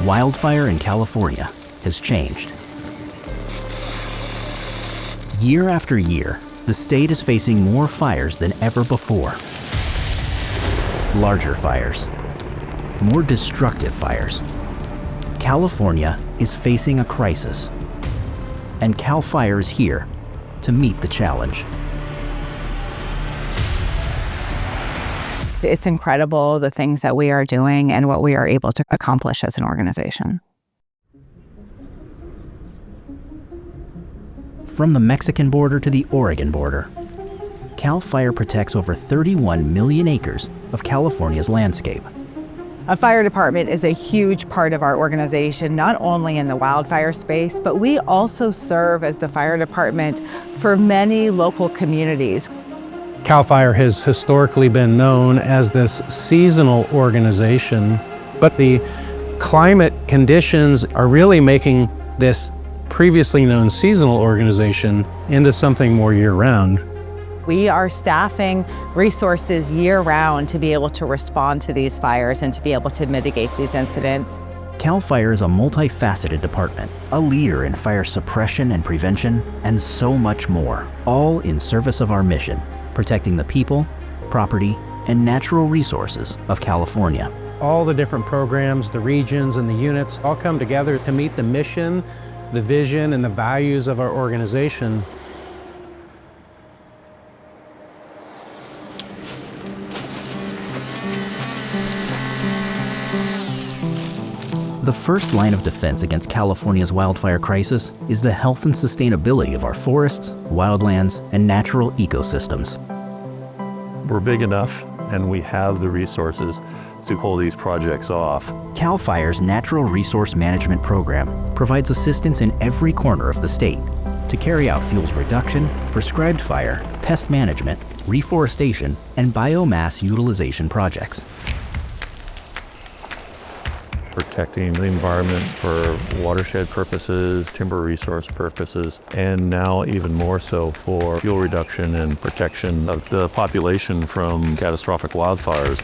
wildfire in California has changed. Year after year, the state is facing more fires than ever before. Larger fires, more destructive fires. California is facing a crisis, and CalFire is here to meet the challenge. It's incredible the things that we are doing and what we are able to accomplish as an organization. From the Mexican border to the Oregon border, CalFire protects over 31 million acres of California's landscape. A fire department is a huge part of our organization, not only in the wildfire space, but we also serve as the fire department for many local communities. CalFire has historically been known as this seasonal organization, but the climate conditions are really making this previously known seasonal organization into something more year-round. We are staffing resources year-round to be able to respond to these fires and to be able to mitigate these incidents. CalFire is a multifaceted department, a leader in fire suppression and prevention, and so much more, all in service of our mission, protecting the people, property, and natural resources of California. All the different programs, the regions, and the units all come together to meet the mission, the vision, and the values of our organization. The first line of defense against California's wildfire crisis is the health and sustainability of our forests, wildlands, and natural ecosystems. We're big enough and we have the resources to pull these projects off. CalFire's Natural Resource Management Program provides assistance in every corner of the state to carry out fuels reduction, prescribed fire, pest management, reforestation, and biomass utilization projects. Protecting the environment for watershed purposes, timber resource purposes, and now even more so for fuel reduction and protection of the population from catastrophic wildfires.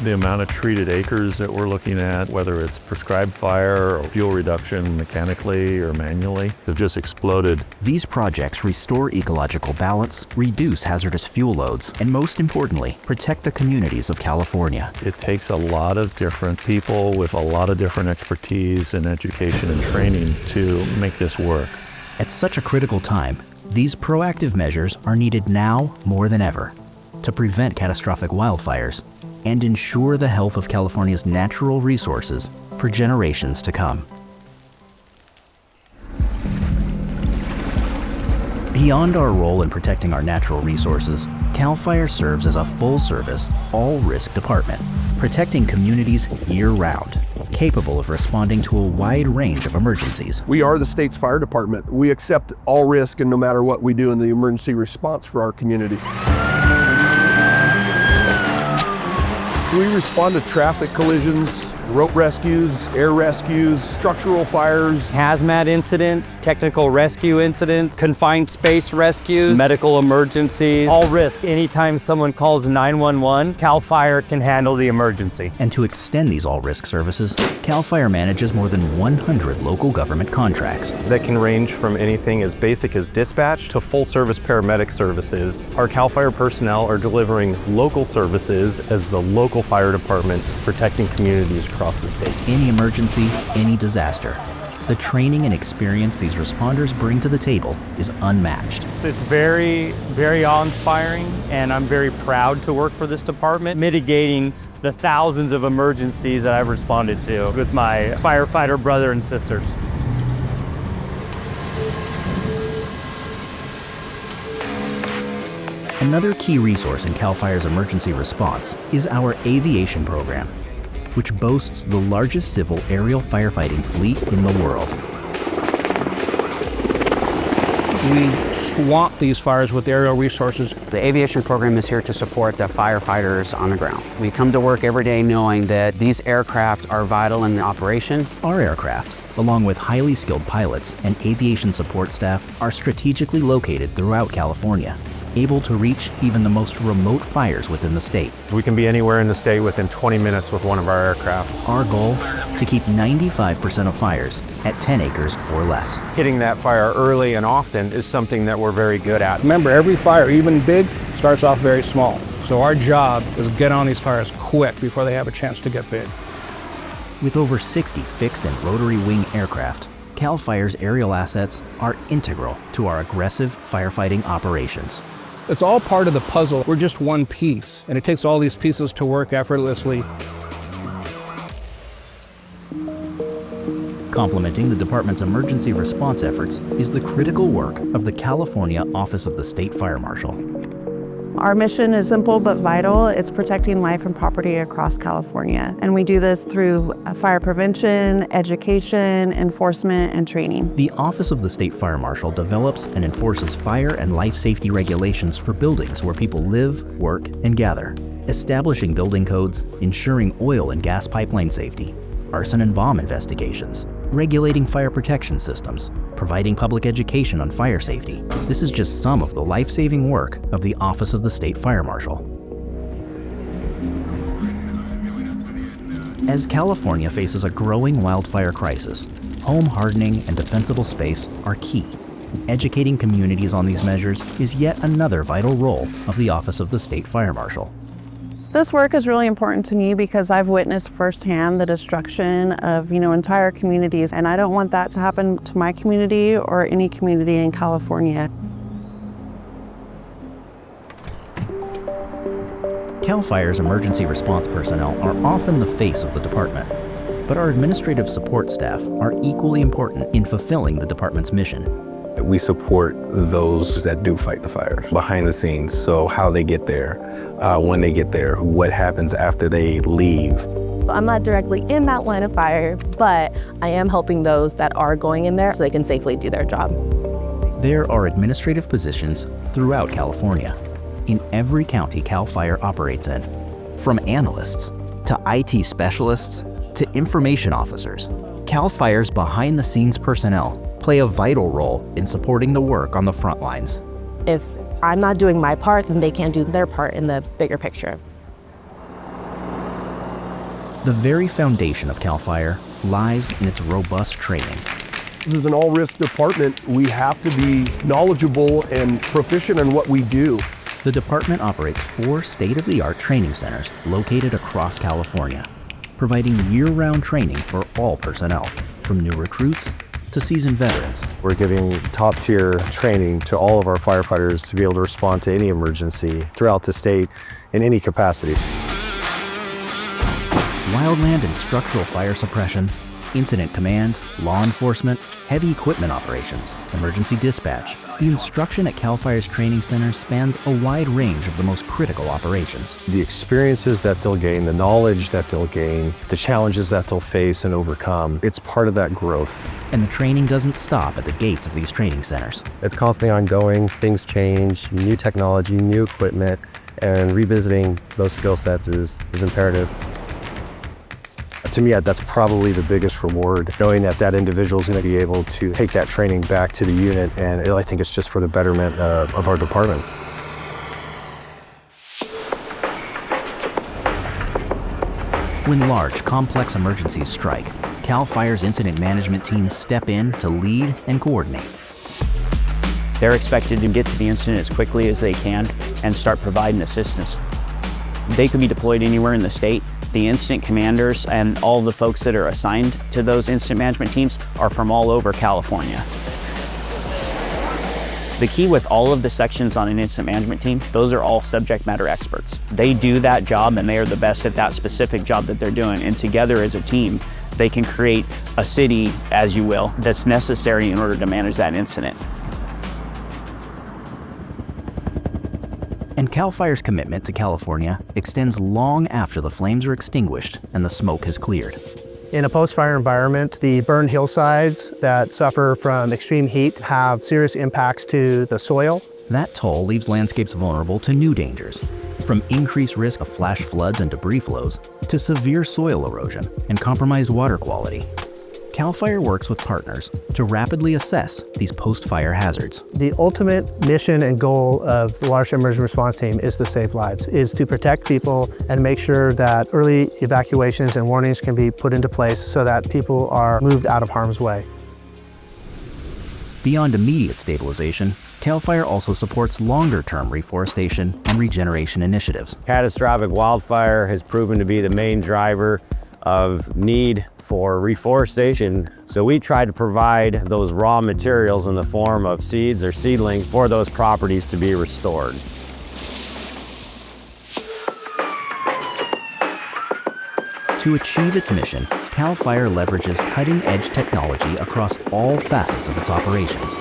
The amount of treated acres that we're looking at, whether it's prescribed fire or fuel reduction mechanically or manually, have just exploded. These projects restore ecological balance, reduce hazardous fuel loads, and most importantly, protect the communities of California. It takes a lot of different people with a lot of different expertise and education and training to make this work. At such a critical time, these proactive measures are needed now more than ever to prevent catastrophic wildfires and ensure the health of California's natural resources for generations to come. Beyond our role in protecting our natural resources, CalFire serves as a full-service, all-risk department, protecting communities year-round, capable of responding to a wide range of emergencies. We are the state's fire department. We accept all risk, and no matter what we do in the emergency response for our communities. We respond to traffic collisions, rope rescues, air rescues, structural fires, hazmat incidents, technical rescue incidents, confined space rescues, medical emergencies, all risk. Anytime someone calls 911, CalFire can handle the emergency. And to extend these all-risk services, CalFire manages more than 100 local government contracts. That can range from anything as basic as dispatch to full-service paramedic services. Our CalFire personnel are delivering local services as the local fire department, protecting communities across the state. Any emergency, any disaster, the training and experience these responders bring to the table is unmatched. It's very, very awe-inspiring, and I'm very proud to work for this department, mitigating the thousands of emergencies that I've responded to with my firefighter brother and sisters. Another key resource in CalFire's emergency response is our aviation program, which boasts the largest civil aerial firefighting fleet in the world. We swamp these fires with aerial resources. The aviation program is here to support the firefighters on the ground. We come to work every day knowing that these aircraft are vital in the operation. Our aircraft, along with highly skilled pilots and aviation support staff, are strategically located throughout California, able to reach even the most remote fires within the state. We can be anywhere in the state within 20 minutes with one of our aircraft. Our goal, to keep 95% of fires at 10 acres or less. Hitting that fire early and often is something that we're very good at. Remember, every fire, even big, starts off very small. So our job is to get on these fires quick before they have a chance to get big. With over 60 fixed and rotary wing aircraft, CalFire's aerial assets are integral to our aggressive firefighting operations. It's all part of the puzzle. We're just one piece, and it takes all these pieces to work effortlessly. Complementing the department's emergency response efforts is the critical work of the California Office of the State Fire Marshal. Our mission is simple but vital. It's protecting life and property across California. And we do this through fire prevention, education, enforcement, and training. The Office of the State Fire Marshal develops and enforces fire and life safety regulations for buildings where people live, work, and gather, establishing building codes, ensuring oil and gas pipeline safety, arson and bomb investigations, regulating fire protection systems, providing public education on fire safety. This is just some of the life-saving work of the Office of the State Fire Marshal. As California faces a growing wildfire crisis, home hardening and defensible space are key. Educating communities on these measures is yet another vital role of the Office of the State Fire Marshal. This work is really important to me because I've witnessed firsthand the destruction of, entire communities, and I don't want that to happen to my community or any community in California. CalFire's emergency response personnel are often the face of the department, but our administrative support staff are equally important in fulfilling the department's mission. We support those that do fight the fires behind the scenes. So how they get there, when they get there, what happens after they leave. So I'm not directly in that line of fire, but I am helping those that are going in there so they can safely do their job. There are administrative positions throughout California, in every county CalFire operates in, from analysts to IT specialists to information officers. CalFire's behind-the-scenes personnel play a vital role in supporting the work on the front lines. If I'm not doing my part, then they can't do their part in the bigger picture. The very foundation of CalFire lies in its robust training. This is an all-risk department. We have to be knowledgeable and proficient in what we do. The department operates 4 state-of-the-art training centers located across California, providing year-round training for all personnel, from new recruits to seasoned veterans. We're giving top-tier training to all of our firefighters to be able to respond to any emergency throughout the state in any capacity. Wildland and structural fire suppression, incident command, law enforcement, heavy equipment operations, emergency dispatch. The instruction at CalFire's training center spans a wide range of the most critical operations. The experiences that they'll gain, the knowledge that they'll gain, the challenges that they'll face and overcome, it's part of that growth. And the training doesn't stop at the gates of these training centers. It's constantly ongoing, things change, new technology, new equipment, and revisiting those skill sets is imperative. To me, that's probably the biggest reward, knowing that that individual is going to be able to take that training back to the unit, and I think it's just for the betterment of our department. When large, complex emergencies strike, CalFire's incident management teams step in to lead and coordinate. They're expected to get to the incident as quickly as they can and start providing assistance. They could be deployed anywhere in the state. The incident commanders and all the folks that are assigned to those incident management teams are from all over California. The key with all of the sections on an incident management team, those are all subject matter experts. They do that job and they are the best at that specific job that they're doing. And together as a team, they can create a city, as you will, that's necessary in order to manage that incident. And CalFire's commitment to California extends long after the flames are extinguished and the smoke has cleared. In a post-fire environment, the burned hillsides that suffer from extreme heat have serious impacts to the soil. That toll leaves landscapes vulnerable to new dangers, from increased risk of flash floods and debris flows to severe soil erosion and compromised water quality. CalFire works with partners to rapidly assess these post-fire hazards. The ultimate mission and goal of the Watershed Emergency Response Team is to save lives, is to protect people and make sure that early evacuations and warnings can be put into place so that people are moved out of harm's way. Beyond immediate stabilization, CalFire also supports longer-term reforestation and regeneration initiatives. Catastrophic wildfire has proven to be the main driver of need for reforestation. So we try to provide those raw materials in the form of seeds or seedlings for those properties to be restored. To achieve its mission, CalFire leverages cutting-edge technology across all facets of its operations.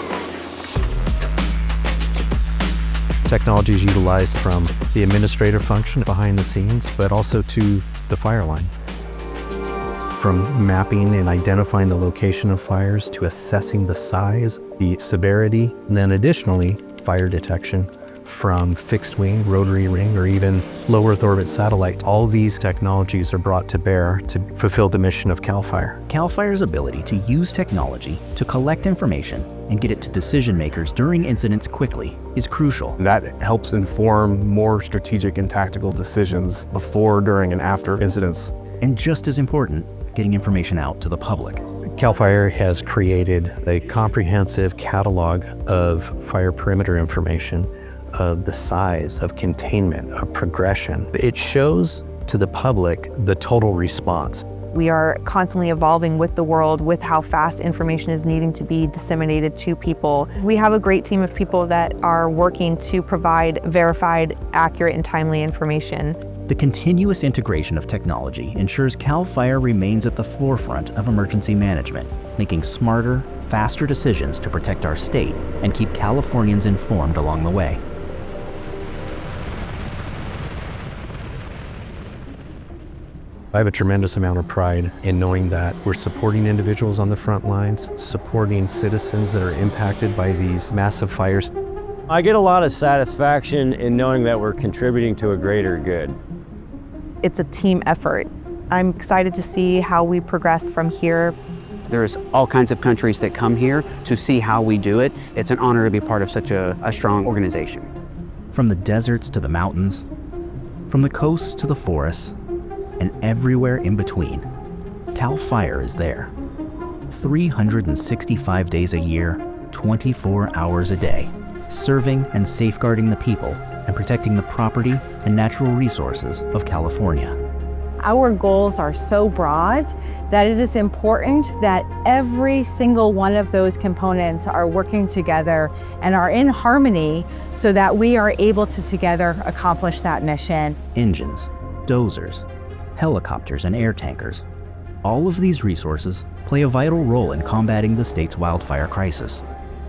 Technology is utilized from the administrative function behind the scenes, but also to the fire line. From mapping and identifying the location of fires to assessing the size, the severity, and then additionally, fire detection from fixed wing, rotary ring, or even low Earth orbit satellite. All these technologies are brought to bear to fulfill the mission of CalFire. CalFire's ability to use technology to collect information and get it to decision makers during incidents quickly is crucial. That helps inform more strategic and tactical decisions before, during, and after incidents. And just as important, getting information out to the public. CalFire has created a comprehensive catalog of fire perimeter information, of the size, of containment, of progression. It shows to the public the total response. We are constantly evolving with the world, with how fast information is needing to be disseminated to people. We have a great team of people that are working to provide verified, accurate, and timely information. The continuous integration of technology ensures CalFire remains at the forefront of emergency management, making smarter, faster decisions to protect our state and keep Californians informed along the way. I have a tremendous amount of pride in knowing that we're supporting individuals on the front lines, supporting citizens that are impacted by these massive fires. I get a lot of satisfaction in knowing that we're contributing to a greater good. It's a team effort. I'm excited to see how we progress from here. There's all kinds of countries that come here to see how we do it. It's an honor to be part of such a strong organization. From the deserts to the mountains, from the coasts to the forests, and everywhere in between, CalFire is there. 365 days a year, 24 hours a day, serving and safeguarding the people and protecting the property and natural resources of California. Our goals are so broad that it is important that every single one of those components are working together and are in harmony so that we are able to together accomplish that mission. Engines, dozers, helicopters, and air tankers. All of these resources play a vital role in combating the state's wildfire crisis.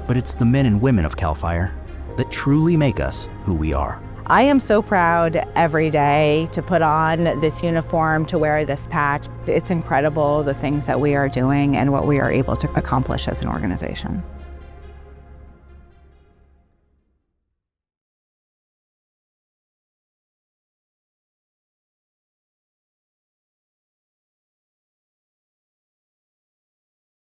But it's the men and women of CalFire that truly make us who we are. I am so proud every day to put on this uniform, to wear this patch. It's incredible the things that we are doing and what we are able to accomplish as an organization.